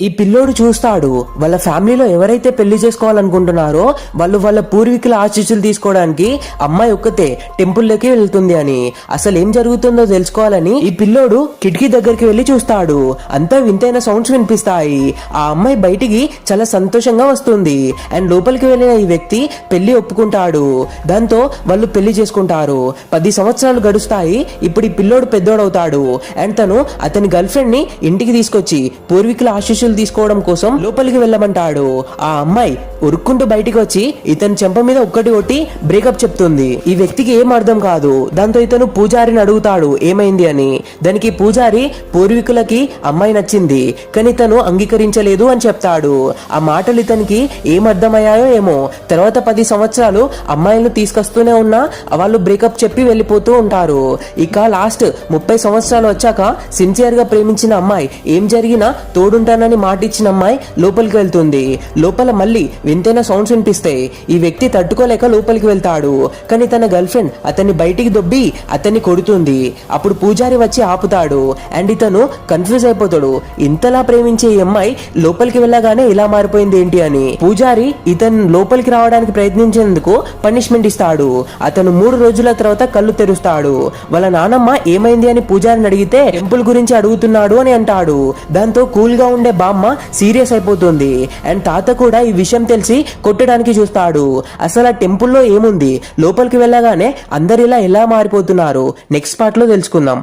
ఈ పిల్లోడు చూస్తాడు వాళ్ళ ఫ్యామిలీలో ఎవరైతే పెళ్లి చేసుకోవాలనుకుంటున్నారో వాళ్ళు వాళ్ళ పూర్వీకుల ఆశీస్సులు తీసుకోవడానికి అమ్మాయి ఒక్కతే టెంపుల్లోకి వెళ్తుంది అని. అసలు ఏం జరుగుతుందో తెలుసుకోవాలని ఈ పిల్లోడు కిటికీ దగ్గరికి వెళ్లి చూస్తాడు. అంతా వింతైన సౌండ్స్ వినిపిస్తాయి. ఆ అమ్మాయి బయటికి చాలా సంతోషంగా వస్తుంది. అండ్ లోపలికి వెళ్లిన ఈ వ్యక్తి పెళ్లి ఒప్పుకుంటాడు. దాంతో వాళ్ళు పెళ్లి చేసుకుంటారు. 10 సంవత్సరాలు గడుస్తాయి. ఇప్పుడు ఈ పిల్లోడు పెద్దోడవుతాడు. అండ్ తను అతని గర్ల్ ఫ్రెండ్ ని ఇంటికి తీసుకొచ్చి పూర్వీకుల ఆశీస్సులు తీసుకోవడం కోసం లోపలికి వెళ్ళమంటాడు. ఆ అమ్మాయి ఉరుక్కుంటూ బయటికి వచ్చి ఇతని చెంప మీద ఒక్కటి కొట్టి బ్రేకప్ చెప్తుంది. ఈ వ్యక్తికి ఏం అర్థం కాదు. దాంతో ఇతను పూజారిని అడుగుతాడు ఏమైంది అని. దానికి పూజారి పూర్వీకులకి అమ్మాయి నచ్చింది కానీ తను అంగీకరించలేదు అని చెప్తాడు. ఆ మాటలు ఇతనికి ఏం అర్థమయ్యాయో ఏమో. తర్వాత 10 సంవత్సరాలు అమ్మాయిలను తీసుకొస్తూనే ఉన్నా వాళ్ళు బ్రేకప్ చెప్పి వెళ్ళిపోతూ ఉంటారు. ఇక లాస్ట్ 30 సంవత్సరాలు వచ్చాక సిన్సియర్ గా ప్రేమించిన అమ్మాయి ఏం జరిగినా తోడుంటానని మాటిచ్చిన అమ్మాయి లోపలికి వెళ్తుంది. లోపల మళ్ళీ వింతైన సౌండ్స్ వినిపిస్తాయి. ఈ వ్యక్తి తట్టుకోలేక లోపలికి వెళ్తాడు. కానీ తన గర్ల్ ఫ్రెండ్ అతన్ని బయటికి దొబ్బి అతన్ని కొడుతుంది. అప్పుడు పూజారి వచ్చి ఆపుతాడు. అండ్ ఇతను కన్ఫ్యూజ్ అయిపోతాడు. ఇంతలా ప్రేమించే ఈ అమ్మాయి లోపలికి వెళ్ళగానే ఇలా మారిపోయింది ఏంటి అని. పూజారి ఇతను లోపలికి రావడానికి ప్రయత్నించేందుకు పనిష్మెంట్ ఇస్తాడు. అతను 3 రోజుల తర్వాత కళ్ళు తెరుస్తాడు. వాళ్ళ నానమ్మ ఏమైంది అని పూజారిని అడిగితే టెంపుల్ గురించి అడుగుతున్నాడు అని అంటాడు. దాంతో కూల్ గా ఉండే బామ్మ సీరియస్ అయిపోతుంది. అండ్ తాత కూడా ఈ విషయం తెలిసి కొట్టడానికి చూస్తాడు. అసలు ఆ టెంపుల్లో ఏముంది, లోపలికి వెళ్ళగానే అందరిలా ఎలా మారిపోతున్నారు నెక్స్ట్ పార్ట్ లో తెలుసుకుందాం.